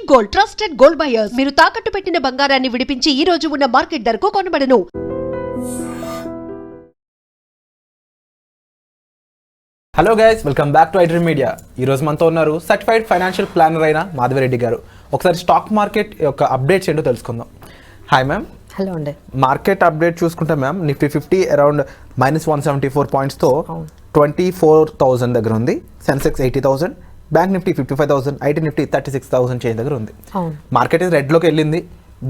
Gold, trusted gold buyers. మీరు తాకట్టు పెట్టిన బంగారాన్ని విడిపించి ఈ రోజు ఉన్న మార్కెట్ ధరకు కొనబడను. Hello guys, welcome back to iDream Media. ఈరోజు మనతో ఉన్నారు సర్టిఫైడ్ ఫైనాన్షియల్ ప్లానర్ అయిన మాధవిరెడ్డి గారు. ఒకసారి స్టాక్ మార్కెట్ యొక్క అప్డేట్స్ ఏంటో తెలుసుకుందాం. Hi ma'am. హలో అండి. మార్కెట్ అప్డేట్ చూసుకుంటే మ్యామ్, నిఫ్టీ 50 అరౌండ్ -174 పాయింట్స్తో 24,000 దగ్గర ఉంది. Sensex 80,000, bank Nifty 55,000, IT Nifty 36,000 change దగ్గర ఉంది. మార్కెట్ రెడ్లోకి వెళ్ళింది.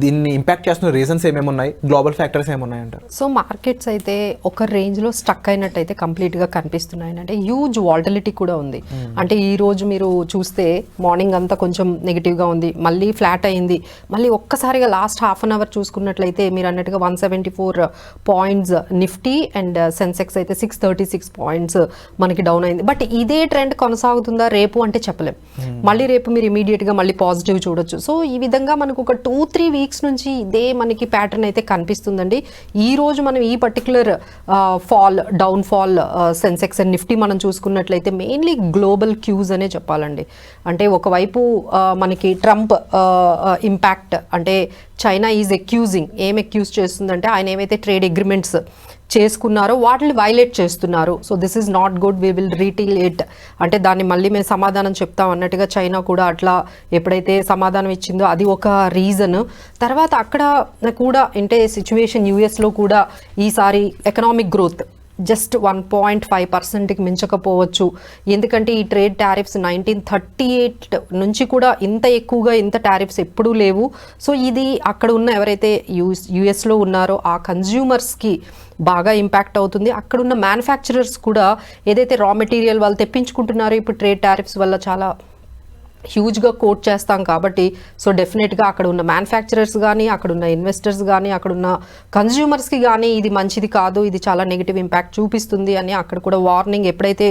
దీన్ని ఇంపాక్ట్ చేస్తున్న రీజన్స్ ఏమేమి ఉన్నాయి, గ్లోబల్ ఫ్యాక్టర్స్ ఏమున్నాయి అంటారు? సో మార్కెట్స్ అయితే ఒక రేంజ్లో స్టక్ అయినట్టయితే కంప్లీట్గా కనిపిస్తున్నాయి. అంటే హ్యూజ్ వాల్టిలిటీ కూడా ఉంది. అంటే ఈ రోజు మీరు చూస్తే మార్నింగ్ అంతా కొంచెం నెగిటివ్గా ఉంది, మళ్ళీ ఫ్లాట్ అయింది, మళ్ళీ ఒక్కసారిగా లాస్ట్ హాఫ్ అన్ అవర్ చూసుకున్నట్లయితే మీరు అన్నట్టుగా 174 పాయింట్స్ నిఫ్టీ అండ్ సెన్సెక్స్ అయితే 636 పాయింట్స్ మనకి డౌన్ అయింది. బట్ ఇదే ట్రెండ్ కొనసాగుతుందా రేపు అంటే చెప్పలేం. మళ్ళీ రేపు మీరు ఇమీడియట్గా మళ్ళీ పాజిటివ్ చూడొచ్చు. సో ఈ విధంగా మనకు ఒక 2-3 వీక్స్ నుంచి ఇదే మనకి ప్యాటర్న్ అయితే కనిపిస్తుందండి. ఈ రోజు మనం ఈ particular down fall Sensex and Nifty మనం చూసుకున్నట్లయితే మెయిన్లీ గ్లోబల్ క్యూస్ అనే చెప్పాలండి. అంటే ఒకవైపు మనకి ట్రంప్ ఇంపాక్ట్, అంటే చైనా ఈజ్ అక్యూజింగ్, ఏం అక్యూజ్ చేస్తుందంటే ఆయన ఏమైతే ట్రేడ్ అగ్రిమెంట్స్ చేసుకున్నారో వాటిని వైలేట్ చేస్తున్నారు. So this is not good, we will retaliate it, అంటే దాన్ని మళ్ళీ మేము సమాధానం చెప్తాం అన్నట్టుగా చైనా కూడా అట్లా ఎప్పుడైతే సమాధానం ఇచ్చిందో అది ఒక రీజన్. తర్వాత అక్కడ కూడా అంటే సిచ్యువేషన్ యూఎస్లో కూడా ఈసారి ఎకనామిక్ గ్రోత్ జస్ట్ 1.5%కి మించకపోవచ్చు. ఎందుకంటే ఈ ట్రేడ్ టారిఫ్స్ 1938 నుంచి కూడా ఇంత ఎక్కువగా ఇంత టారిఫ్స్ ఎప్పుడూ లేవు. సో ఇది అక్కడ ఉన్న ఎవరైతే యూఎస్లో ఉన్నారో ఆ కన్జ్యూమర్స్కి బాగా ఇంపాక్ట్ అవుతుంది. అక్కడున్న మ్యానుఫ్యాక్చరర్స్ కూడా ఏదైతే రా మెటీరియల్ వాళ్ళు తెప్పించుకుంటున్నారో ఇప్పుడు ట్రేడ్ టారిఫ్స్ వల్ల చాలా హ్యూజ్గా కోట్ చేస్తాం కాబట్టి సో డెఫినెట్గా అక్కడ ఉన్న మ్యానుఫ్యాక్చరర్స్ కానీ, అక్కడున్న ఇన్వెస్టర్స్ కానీ, అక్కడున్న కన్జ్యూమర్స్కి కానీ ఇది మంచిది కాదు, ఇది చాలా నెగిటివ్ ఇంపాక్ట్ చూపిస్తుంది అని అక్కడ కూడా వార్నింగ్ ఎప్పుడైతే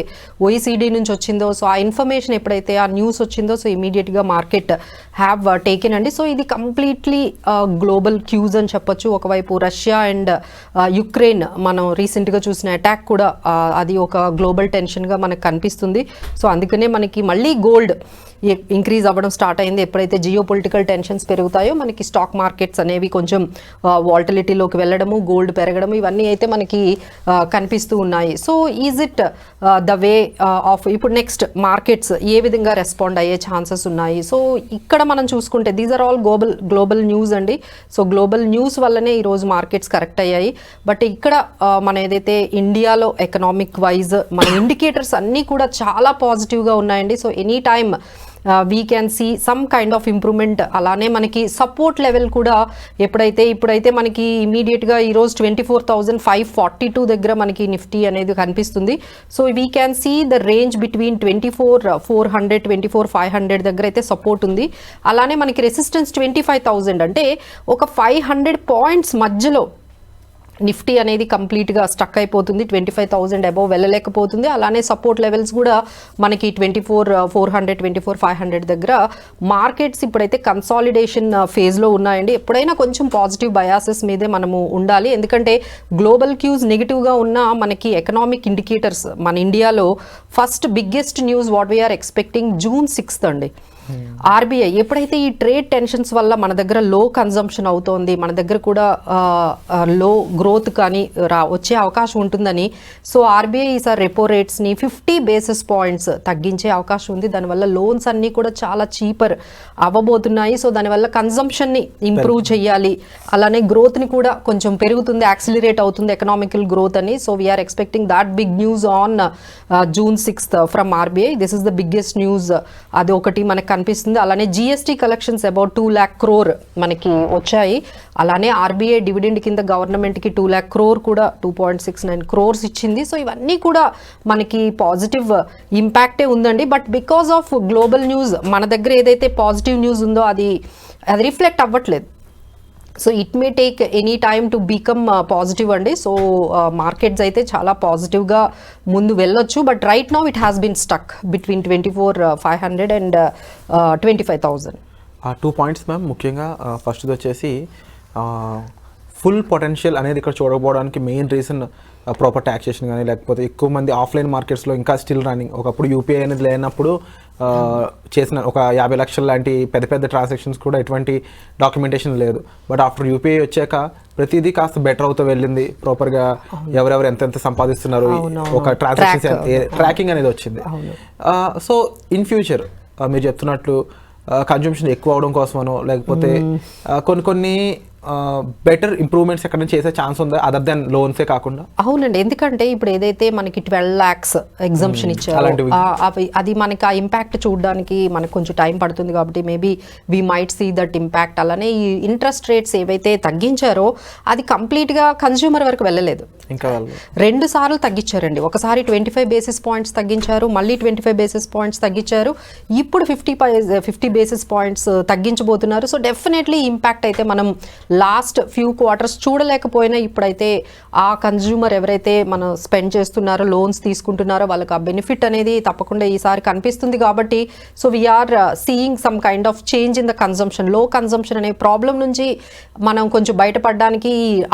OECD నుంచి వచ్చిందో, సో ఆ ఇన్ఫర్మేషన్ ఎప్పుడైతే ఆ న్యూస్ వచ్చిందో సో ఇమీడియట్గా మార్కెట్ హ్యావ్ టేకెన్ అండి. సో ఇది కంప్లీట్లీ గ్లోబల్ క్యూజ్ అని చెప్పొచ్చు. ఒకవైపు రష్యా అండ్ యుక్రెయిన్ మనం రీసెంట్గా చూసిన అటాక్ కూడా అది ఒక గ్లోబల్ టెన్షన్గా మనకు కనిపిస్తుంది. సో అందుకనే మనకి మళ్ళీ గోల్డ్ ఇంక్రీజ్ అవ్వడం స్టార్ట్ అయింది. ఎప్పుడైతే జియో పొలిటికల్ టెన్షన్స్ పెరుగుతాయో మనకి స్టాక్ మార్కెట్స్ అనేవి కొంచెం వాల్టిలిటీలోకి వెళ్ళడము, గోల్డ్ పెరగడము, ఇవన్నీ అయితే మనకి కనిపిస్తూ ఉన్నాయి. So is it the way of ఇప్పుడు నెక్స్ట్ మార్కెట్స్ ఏ విధంగా రెస్పాండ్ అయ్యే ఛాన్సెస్ ఉన్నాయి? సో ఇక్కడ మనం చూసుకుంటే these are all global news అండి. సో గ్లోబల్ న్యూస్ వల్లనే ఈరోజు మార్కెట్స్ కరెక్ట్ అయ్యాయి. బట్ ఇక్కడ మన ఏదైతే ఇండియాలో ఎకనామిక్ వైజ్ మన ఇండికేటర్స్ అన్నీ కూడా చాలా పాజిటివ్గా ఉన్నాయండి. So any time we can see some kind of improvement. అలానే మనకి సపోర్ట్ లెవెల్ కూడా ఇప్పుడైతే మనకి ఇమీడియట్గా ఈరోజు 24,542 దగ్గర మనకి నిఫ్టీ అనేది కనిపిస్తుంది. So we can see the range between 24,400 24,500 దగ్గర అయితే సపోర్ట్ ఉంది. అలానే మనకి రెసిస్టెన్స్ 25,000, అంటే ఒక 500 పాయింట్స్ మధ్యలో నిఫ్టీ అనేది కంప్లీట్గా స్టక్ అయిపోతుంది. 25,000 అబౌవ్ వెళ్ళలేకపోతుంది. అలానే సపోర్ట్ లెవెల్స్ కూడా మనకి 24,400 24,500 దగ్గర మార్కెట్స్ ఇప్పుడైతే కన్సాలిడేషన్ ఫేజ్లో ఉన్నాయండి. ఎప్పుడైనా కొంచెం పాజిటివ్ బయాసెస్ మీదే మనము ఉండాలి. ఎందుకంటే గ్లోబల్ క్యూస్ నెగిటివ్గా ఉన్న మనకి ఎకనామిక్ ఇండికేటర్స్ మన ఇండియాలో first biggest news what we're expecting June 6th అండి. ఆర్బీఐ ఎప్పుడైతే ఈ ట్రేడ్ టెన్షన్స్ వల్ల మన దగ్గర లో కన్జంప్షన్ అవుతోంది, మన దగ్గర కూడా లో గ్రోత్ కానీ వచ్చే అవకాశం ఉంటుందని సో ఆర్బీఐ ఈసారి రెపో రేట్స్ని 50 basis points తగ్గించే అవకాశం ఉంది. దానివల్ల లోన్స్ అన్నీ కూడా చాలా చీపర్ అవ్వబోతున్నాయి. సో దానివల్ల కన్జంప్షన్ని ఇంప్రూవ్ చేయాలి, అలానే గ్రోత్ని కూడా కొంచెం పెరుగుతుంది, యాక్సిలరేట్ అవుతుంది ఎకనామికల్ గ్రోత్ అని. So we're expecting that big news on June 6th from RBI. This is the biggest news, అది ఒకటి మనకు కనిపిస్తుంది. అలానే GST collections about 2 lakh crore మనకి వచ్చాయి. అలానే ఆర్బీఐ డివిడెండ్ కింద గవర్నమెంట్కి 2 lakh crore కూడా 2.69 crores ఇచ్చింది. సో ఇవన్నీ కూడా మనకి పాజిటివ్ ఇంపాక్టే ఉందండి. But because of global news మన దగ్గర ఏదైతే పాజిటివ్ న్యూస్ ఉందో అది రిఫ్లెక్ట్ అవ్వట్లేదు. So it may take any time to become positive అండి. సో మార్కెట్స్ అయితే చాలా పాజిటివ్గా ముందు వెళ్ళొచ్చు. But right now it has been stuck between 24,500 and 25,000. 2 points ma'am. ముఖ్యంగా ఫస్ట్ది వచ్చేసి ఫుల్ పొటెన్షియల్ అనేది ఇక్కడ చూడకపోవడానికి మెయిన్ రీజన్ ప్రాపర్ ట్యాక్సేషన్ కానీ, లేకపోతే ఎక్కువ మంది ఆఫ్లైన్ మార్కెట్స్లో ఇంకా స్టిల్ రన్నింగ్. ఒకప్పుడు యూపీఐ అనేది లేనప్పుడు చేసిన ఒక 50 లక్షల లాంటి పెద్ద పెద్ద ట్రాన్సాక్షన్స్ కూడా ఎటువంటి డాక్యుమెంటేషన్ లేదు. బట్ ఆఫ్టర్ యూపీఐ వచ్చాక ప్రతిదీ కాస్త బెటర్ అవుతూ వెళ్ళింది. ప్రాపర్గా ఎవరెవరు ఎంతెంత సంపాదిస్తున్నారు, ఒక ట్రాన్సాక్షన్స్ ట్రాకింగ్ అనేది వచ్చింది. సో ఇన్ ఫ్యూచర్ మీరు చెప్తున్నట్లు కన్జంప్షన్ ఎక్కువ అవడం కోసమనో, లేకపోతే కొన్ని బెటర్ ఇంప్రూవ్మెంట్స్ ఎక్కడ చేసే ఛాన్స్ ఉందా అదర్ దెన్ లోన్సే కాకుండా? అవునండి, ఎందుకంటే ఇప్పుడు ఏదైతే మనకి 12 lakhs ఎగ్జంప్షన్ ఇచ్చారో అది మనకి ఆ ఇంపాక్ట్ చూడడానికి మనకు కొంచెం టైం పడుతుంది. కాబట్టి maybe we might see that impact. అలానే ఈ ఇంట్రెస్ట్ రేట్స్ ఏవైతే తగ్గించారో అది కంప్లీట్గా కన్స్యూమర్ వరకు వెళ్ళలేదు. ఇంకా 2 సార్లు తగ్గించారండి. ఒకసారి 25 basis points తగ్గించారు, మళ్ళీ 25 basis points తగ్గించారు, ఇప్పుడు 50 basis points తగ్గించబోతున్నారు. సో డెఫినెట్లీ ఇంపాక్ట్ అయితే మనం లాస్ట్ ఫ్యూ క్వార్టర్స్ చూడలేకపోయినా ఇప్పుడైతే ఆ కన్జ్యూమర్ ఎవరైతే మనం స్పెండ్ చేస్తున్నారో, లోన్స్ తీసుకుంటున్నారో వాళ్ళకి ఆ బెనిఫిట్ అనేది తప్పకుండా ఈసారి కనిపిస్తుంది. కాబట్టి so we're seeing some kind of change in the consumption. Low consumption అనే ప్రాబ్లం నుంచి మనం కొంచెం బయటపడడానికి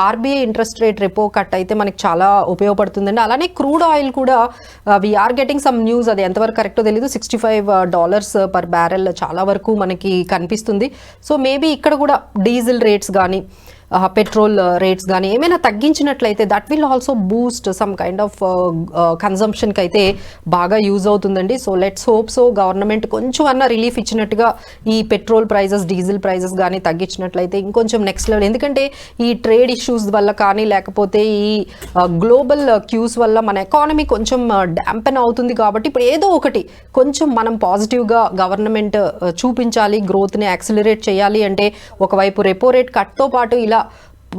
RBI interest rate repo cut అయితే మనకి చాలా ఉపయోగపడుతుందండి. అలానే క్రూడ్ ఆయిల్ కూడా వీఆర్ గెటింగ్ సమ్ న్యూస్, అది ఎంతవరకు కరెక్టో తెలీదు, $65 per barrel చాలా వరకు మనకి కనిపిస్తుంది. సో మేబీ ఇక్కడ కూడా డీజిల్ రేట్స్ కానీ, పెట్రోల్ రేట్స్ కానీ ఏమైనా తగ్గించినట్లయితే that will also boost some kind of కన్జంప్షన్కి అయితే బాగా యూజ్ అవుతుందండి. So let's hope so government కొంచెం అన్న రిలీఫ్ ఇచ్చినట్టుగా ఈ పెట్రోల్ ప్రైజెస్, డీజిల్ ప్రైజెస్ కానీ తగ్గించినట్లయితే ఇంకొంచెం నెక్స్ట్ లెవెల్. ఎందుకంటే ఈ ట్రేడ్ ఇష్యూస్ వల్ల కానీ, లేకపోతే ఈ గ్లోబల్ క్యూస్ వల్ల మన ఎకానమీ కొంచెం డ్యాంపెన్ అవుతుంది. కాబట్టి ఇప్పుడు ఏదో ఒకటి కొంచెం మనం పాజిటివ్గా గవర్నమెంట్ చూపించాలి, గ్రోత్ని యాక్సిలరేట్ చేయాలి అంటే ఒకవైపు రెపో రేట్ కట్తో పాటు ఇలా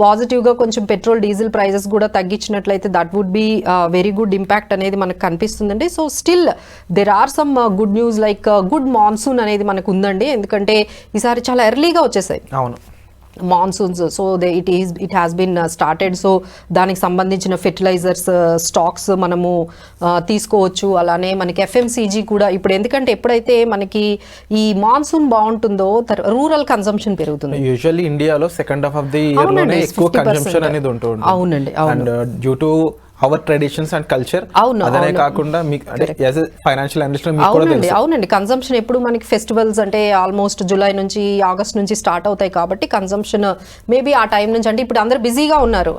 పాజిటివ్గా కొంచెం పెట్రోల్, డీజిల్ ప్రైజెస్ కూడా తగ్గించినట్లయితే that would be very good impact అనేది మనకు కనిపిస్తుందండి. So still there are some good news like good monsoon అనేది మనకు ఉందండి. ఎందుకంటే ఈసారి చాలా ఎర్లీగా వచ్చేసాయి monsoons. So it has been started. So దానికి సంబంధించిన ఫెర్టిలైజర్స్ స్టాక్స్ మనము తీసుకోవచ్చు. అలానే మనకి ఎఫ్ఎంసీజీ కూడా ఇప్పుడు, ఎందుకంటే ఎప్పుడైతే మనకి ఈ మాన్సూన్ బాగుంటుందో రూరల్ కన్సంప్షన్ పెరుగుతుంది. యూజువల్లీ ఇండియాలో second half of the year లోనే ఎక్కువ కన్సంప్షన్ అనేది ఉంటుంది. అవునండి, and due to our traditions and culture, అదనే కాకుండా ఫైనాన్షియల్ అనలిస్ట్ అవునండి, కన్సంప్షన్ ఎప్పుడు మనకి ఫెస్టివల్స్ అంటే ఆల్మోస్ట్ జూలై నుంచి ఆగస్ట్ నుంచి స్టార్ట్ అవుతాయి. కాబట్టి కన్సంప్షన్ మేబీ ఆ టైం నుంచి, అంటే ఇప్పుడు అందరు బిజీగా ఉన్నారు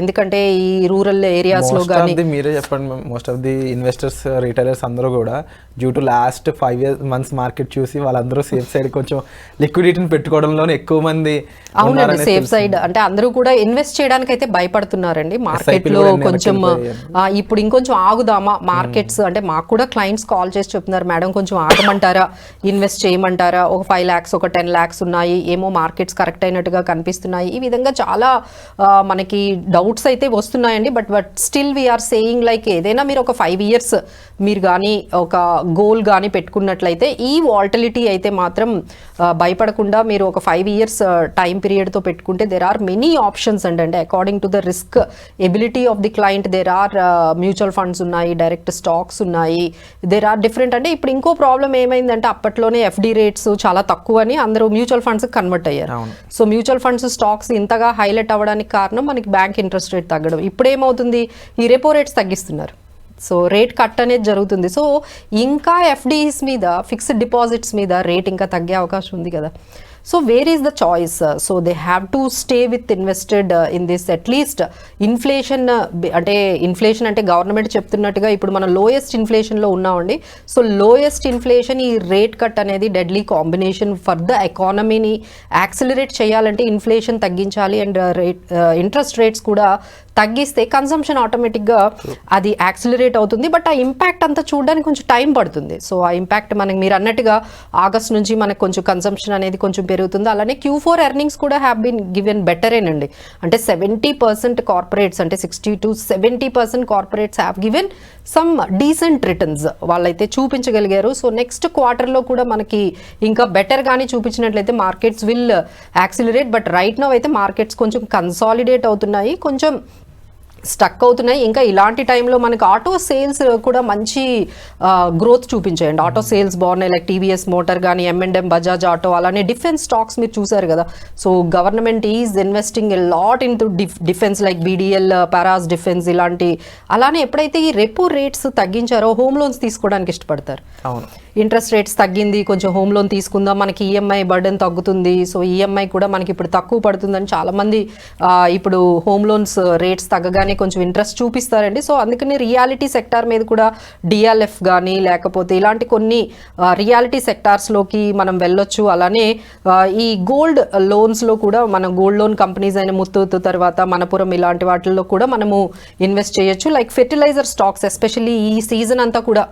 ఎందుకంటే ఈ రూరల్ ఏరియాస్ లో కానీ. మీరే చెప్పండి, most of the investors, retailers అందరూ కూడా due to last 5 months market చూసి వాళ్ళందరూ సేఫ్ సైడ్ కొంచెం లిక్విడిటీని పెట్టుకోవడంలోనే ఎక్కువ మంది. అవునండి, సేఫ్ సైడ్ అంటే అందరూ కూడా ఇన్వెస్ట్ చేయడానికి అయితే భయపడుతున్నారండి మార్కెట్ లో. కొంచెం ఇప్పుడు ఇంకొంచెం ఆగుదామా మార్కెట్స్ అంటే, మాకు కూడా క్లయింట్స్ కాల్ చేసి చెప్తున్నారు, మేడం కొంచెం ఆగమంటారా, ఇన్వెస్ట్ చేయమంటారా, ఒక 5 lakhs ఒక 10 lakhs ఉన్నాయి, ఏమో మార్కెట్స్ కరెక్ట్ అయినట్టుగా కనిపిస్తున్నాయి. ఈ విధంగా చాలా మనకి డౌట్స్ అయితే వస్తున్నాయండి. But still we're saying like ఏదైనా మీరు ఒక 5 years మీరు కానీ ఒక గోల్ కానీ పెట్టుకున్నట్లయితే ఈ వాల్టిలిటీ అయితే మాత్రం భయపడకుండా మీరు ఒక 5 years టైం పీరియడ్తో పెట్టుకుంటే దెర్ ఆర్ మెనీ ఆప్షన్స్ అంటే according to the risk ability of the client. There are mutual funds ఉన్నాయి, డైరెక్ట్ స్టాక్స్ ఉన్నాయి, దెర్ ఆర్ డిఫరెంట్. అంటే ఇప్పుడు ఇంకో ప్రాబ్లం ఏమైందంటే అప్పట్లోనే ఎఫ్డి రేట్స్ చాలా తక్కువ అని అందరూ మ్యూచువల్ ఫండ్స్ కన్వర్ట్ అయ్యారు. సో మ్యూచువల్ ఫండ్స్ స్టాక్స్ ఇంతగా హైలైట్ అవ్వడానికి కారణం మనకి బ్యాంక్ ఇంట్రెస్ట్ రేట్ తగ్గడం. ఇప్పుడు ఏమవుతుంది, ఈ రెపో రేట్స్ తగ్గిస్తున్నారు. సో రేట్ కట్ అనేది జరుగుతుంది. సో ఇంకా ఎఫ్డీస్ మీద, ఫిక్స్డ్ డిపాజిట్స్ మీద రేట్ ఇంకా తగ్గే అవకాశం ఉంది కదా. So where is the choice? So they have to stay with invested in this. At least inflation అంటే గవర్నమెంట్ చెప్తున్నట్టుగా ఇప్పుడు మనం లోయెస్ట్ ఇన్ఫ్లేషన్లో ఉన్నామండి. సో లోయెస్ట్ ఇన్ఫ్లేషన్, ఈ రేట్ కట్ అనేది డెడ్లీ కాంబినేషన్ ఫర్ ద ఎకానమీని యాక్సిలరేట్ చేయాలంటే ఇన్ఫ్లేషన్ తగ్గించాలి అండ్ ఇంట్రెస్ట్ రేట్స్ కూడా తగ్గిస్తే కన్సంప్షన్ ఆటోమేటిక్గా అది యాక్సిలరేట్ అవుతుంది. బట్ ఆ ఇంపాక్ట్ అంతా చూడడానికి కొంచెం టైం పడుతుంది. సో ఆ ఇంపాక్ట్ మనకి మీరు అన్నట్టుగా ఆగస్ట్ నుంచి మనకు కొంచెం కన్సంప్షన్ అనేది కొంచెం పెరుగుతుంది. అలానే Q4 ఎర్నింగ్స్ కూడా హ్యావ్ బీన్ గివెన్ బెటరేనండి. అంటే 70% కార్పొరేట్స్, అంటే 60 to 70% corporates have given some decent returns వాళ్ళైతే చూపించగలిగారు. సో నెక్స్ట్ క్వార్టర్లో కూడా మనకి ఇంకా బెటర్ కానీ చూపించినట్లయితే markets will accelerate. But right now అయితే మార్కెట్స్ కొంచెం కన్సాలిడేట్ అవుతున్నాయి. కొంచెం స్టక్ అవుతున్నాయి. ఇంకా ఇలాంటి టైంలో మనకి ఆటో సేల్స్ కూడా మంచి గ్రోత్ చూపించాయండి. ఆటో సేల్స్ బాగున్నాయి, లైక్ టీవీఎస్ మోటార్ కానీ, M&M, బజాజ్ ఆటో, అలానే డిఫెన్స్ స్టాక్స్ మీరు చూసారు కదా. So government is investing a lot in to defence, like BDL, paras defence ఇలాంటి. అలానే ఎప్పుడైతే ఈ రెపో రేట్స్ తగ్గించారో హోమ్ లోన్స్ తీసుకోవడానికి ఇష్టపడతారు. అవును, ఇంట్రెస్ట్ రేట్స్ తగ్గింది, కొంచెం హోమ్ లోన్ తీసుకుందాం, మనకి EMI బర్డెన్ తగ్గుతుంది, సో EMI కూడా మనకి ఇప్పుడు తక్కువ పడుతుందని చాలామంది ఇప్పుడు హోమ్ లోన్స్ రేట్స్ తగ్గగానే కొంచెం ఇంట్రెస్ట్ చూపిస్తారండి. సో అందుకని రియాలిటీ సెక్టార్ మీద కూడా DLF కానీ లేకపోతే ఇలాంటి కొన్ని రియాలిటీ సెక్టార్స్లోకి మనం వెళ్ళొచ్చు. అలానే ఈ గోల్డ్ లోన్స్లో కూడా మనం గోల్డ్ లోన్ కంపెనీస్ అయిన ముత్తూట్, తర్వాత మనపురం ఇలాంటి వాటిల్లో కూడా మనము ఇన్వెస్ట్ చేయొచ్చు. లైక్ ఫెర్టిలైజర్ స్టాక్స్ ఎస్పెషల్లీ ఈ సీజన్ అంతా కూడా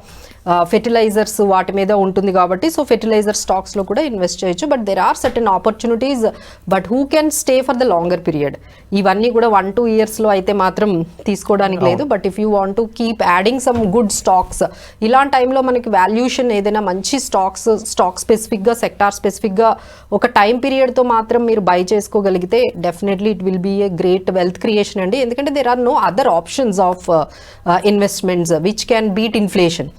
ఫెర్టిలైజర్స్ వాటి మీద ఉంటుంది కాబట్టి, సో ఫెర్టిలైజర్ స్టాక్స్లో కూడా ఇన్వెస్ట్ చేయొచ్చు. But there are certain opportunities, but who can stay for the longer period. ఇవన్నీ కూడా 1-2 ఇయర్స్లో అయితే మాత్రం తీసుకోవడానికి లేదు. But if you want to keep adding some good stocks, ఇలాంటి టైంలో మనకి వాల్యూషన్ ఏదైనా మంచి స్టాక్ స్పెసిఫిక్గా, సెక్టార్ స్పెసిఫిక్గా ఒక టైం పీరియడ్తో మాత్రం మీరు బై చేసుకోగలిగితే definitely it will be a great wealth creation అండి. ఎందుకంటే there are no other options of investments which can beat inflation.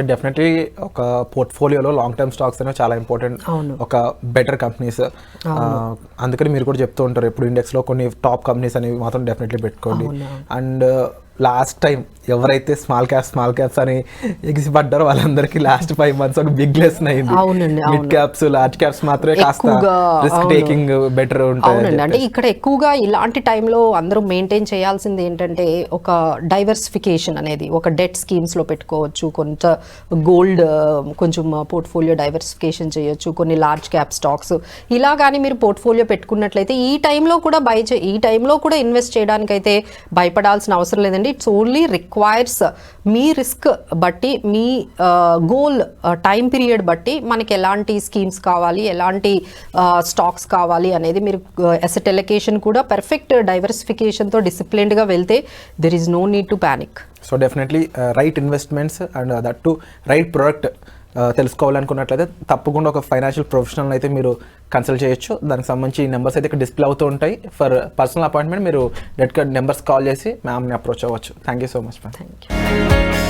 Definitely ఒక పోర్ట్ఫోలియోలో లాంగ్ టర్మ్ స్టాక్స్ అనేవి చాలా ఇంపార్టెంట్, ఒక బెటర్ కంపెనీస్. అందుకని మీరు కూడా చెప్తూ ఉంటారు ఎప్పుడు ఇండెక్స్లో కొన్ని టాప్ కంపెనీస్ అనేవి మాత్రం డెఫినెట్లీ పెట్టుకోండి. అండ్ లాస్ట్ టైం ఎవరైతే స్మాల్ క్యాప్స్ అని ఎగిసిపడ్డారో వాళ్ళందరికీ లాస్ట్ 5 months ఒక బిగ్ లెసన్ అయింది. మిడ్ క్యాప్స్, లార్జ్ క్యాప్స్ మాత్రమే కాస్త రిస్క్ టేకింగ్ బెటర్ ఉంటుంది. అంటే ఇక్కడ ఎక్కువగా ఇలాంటి టైంలో అందరూ మెయింటైన్ చేయాల్సింది ఏంటంటే ఒక డైవర్సిఫికేషన్ అనేది. ఒక డెట్ స్కీమ్స్లో పెట్టుకోవచ్చు, కొంత గోల్డ్ కొంచెం పోర్ట్ఫోలియో డైవర్సిఫికేషన్ చేయొచ్చు, కొన్ని లార్జ్ క్యాప్ స్టాక్స్ ఇలా కానీ మీరు పోర్ట్ఫోలియో పెట్టుకున్నట్లయితే ఈ టైంలో కూడా ఈ టైంలో కూడా ఇన్వెస్ట్ చేయడానికైతే భయపడాల్సిన అవసరం లేదండి. It's only requires me risk బట్టి, మీ గోల్ టైం పీరియడ్ బట్టి మనకి ఎలాంటి స్కీమ్స్ కావాలి, ఎలాంటి స్టాక్స్ కావాలి అనేది మీరు అసెట్ ఎలొకేషన్ కూడా పర్ఫెక్ట్ డైవర్సిఫికేషన్తో డిసిప్లిన్డ్గా వెళ్తే there is no need to panic. So definitely right investments and that to right product తెలుసుకోవాలనుకున్నట్లయితే తప్పకుండా ఒక ఫైనాన్షియల్ ప్రొఫెషనల్ అయితే మీరు కన్సల్ట్ చేయొచ్చు. దానికి సంబంధించి నెంబర్స్ అయితే ఇక్కడ డిస్ప్లే అవుతూ ఉంటాయి. ఫర్ పర్సనల్ అపాయింట్మెంట్ మీరు డైరెక్ట్గా నెంబర్స్ కాల్ చేసి మ్యామ్ని అప్రోచ్ అవ్వచ్చు. Thank you so much ma'am. Thank you.